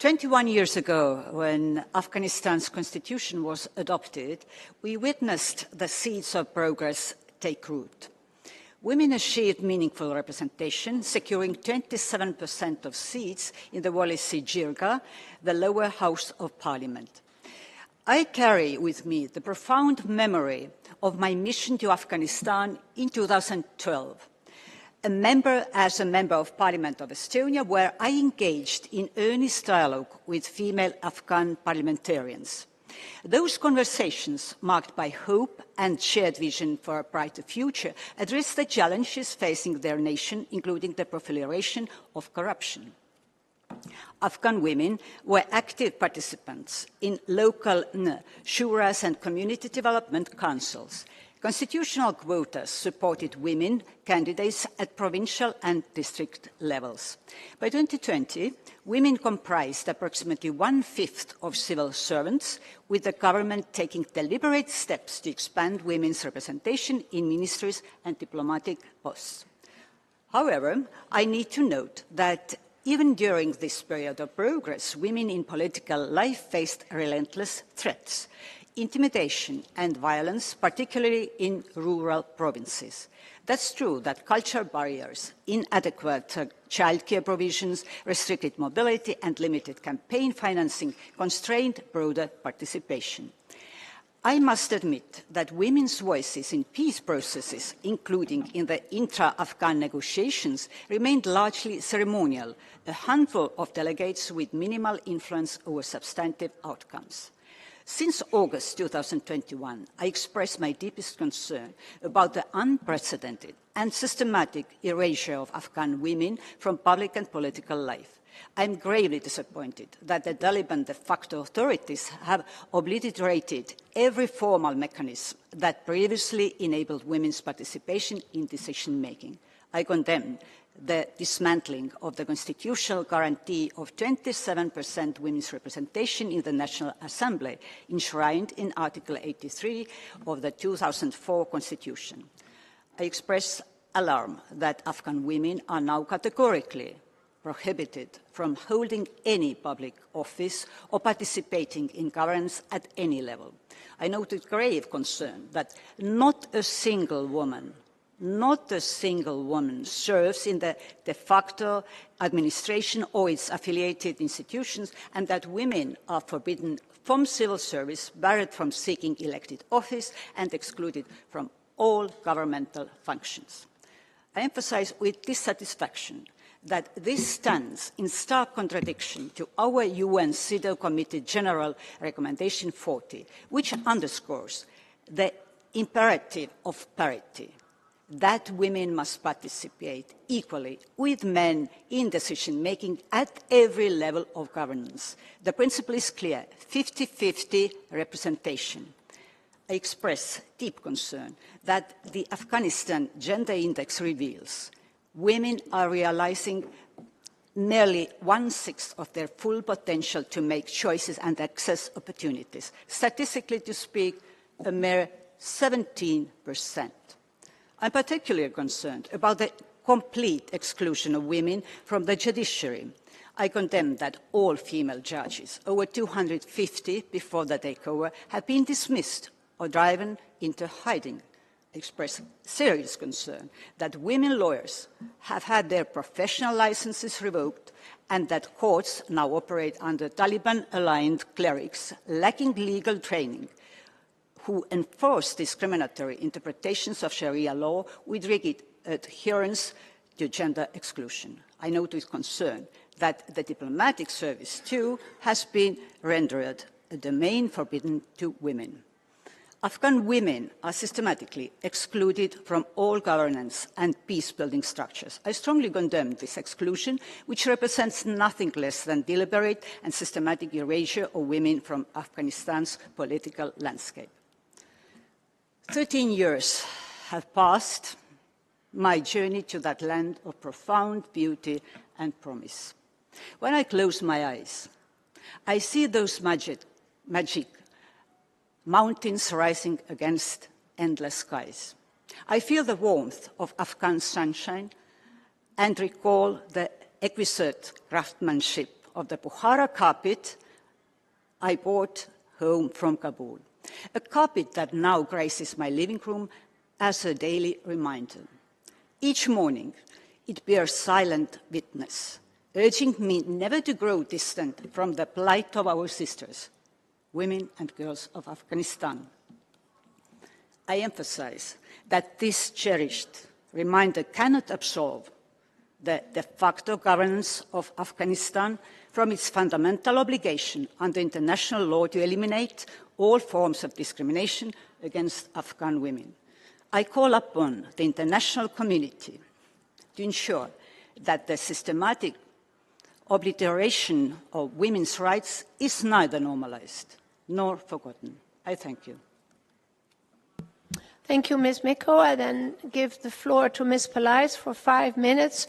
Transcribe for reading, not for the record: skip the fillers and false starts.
21 years ago, when Afghanistan's constitution was adopted, we witnessed the seeds of progress take root. Women achieved meaningful representation, securing 27% of seats in the Walisi Jirga, the lower house of parliament. I carry with me the profound memory of my mission to Afghanistan in 2012. As a member of Parliament of Estonia, where I engaged in earnest dialogue with female Afghan parliamentarians. Those conversations, marked by hope and shared vision for a brighter future, addressed the challenges facing their nation, including the proliferation of corruption. Afghan women were active participants in local shuras and community development councils. Constitutional quotas supported women candidates at provincial and district levels. By 2020, women comprised approximately 1/5 of civil servants, with the government taking deliberate steps to expand women's representation in ministries and diplomatic posts. However, I need to note that even during this period of progress, women in political life faced relentless threats, intimidation and violence, particularly in rural provinces. That's true that cultural barriers, inadequate childcare provisions, restricted mobility and limited campaign financing constrained broader participation. I must admit that women's voices in peace processes, including in the intra-Afghan negotiations, remained largely ceremonial, a handful of delegates with minimal influence over substantive outcomes. Since August 2021, I expressed my deepest concern about the unprecedented and systematic erasure of Afghan women from public and political life. I am gravely disappointed that the Taliban de facto authorities have obliterated every formal mechanism that previously enabled women's participation in decision-making. I condemn the dismantling of the constitutional guarantee of 27% women's representation in the National Assembly, enshrined in Article 83 of the 2004 Constitution. I express alarm that Afghan women are now categorically prohibited from holding any public office or participating in governance at any level. I note with grave concern that not a single woman serves in the de facto administration or its affiliated institutions, and that women are forbidden from civil service, barred from seeking elected office, and excluded from all governmental functions. I emphasize with dissatisfaction that this stands in stark contradiction to our UN CEDAW Committee General Recommendation 40, which underscores the imperative of parity, that women must participate equally with men in decision-making at every level of governance. The principle is clear: 50-50 representation. I express deep concern that the Afghanistan Gender Index reveals women are realizing nearly 1/6 of their full potential to make choices and access opportunities. Statistically to speak, a mere 17%. I'm particularly concerned about the complete exclusion of women from the judiciary. I condemn that all female judges, over 250 before the takeover, have been dismissed or driven into hiding. I express serious concern that women lawyers have had their professional licenses revoked and that courts now operate under Taliban-aligned clerics lacking legal training, who enforce discriminatory interpretations of Sharia law with rigid adherence to gender exclusion. I note with concern that the diplomatic service, too, has been rendered a domain forbidden to women. Afghan women are systematically excluded from all governance and peace-building structures. I strongly condemn this exclusion, which represents nothing less than deliberate and systematic erasure of women from Afghanistan's political landscape. 13 years have passed, my journey to that land of profound beauty and promise. When I close my eyes, I see those magic mountains rising against endless skies. I feel the warmth of Afghan sunshine and recall the exquisite craftsmanship of the Bukhara carpet I brought home from Kabul, a carpet that now graces my living room as a daily reminder. Each morning, it bears silent witness, urging me never to grow distant from the plight of our sisters, women and girls of Afghanistan. I emphasize that this cherished reminder cannot absolve the de facto governance of Afghanistan from its fundamental obligation under international law to eliminate all forms of discrimination against Afghan women. I call upon the international community to ensure that the systematic obliteration of women's rights is neither normalized nor forgotten. I thank you. Thank you, Ms. Mikko. I then give the floor to Ms. Pelaez for 5 minutes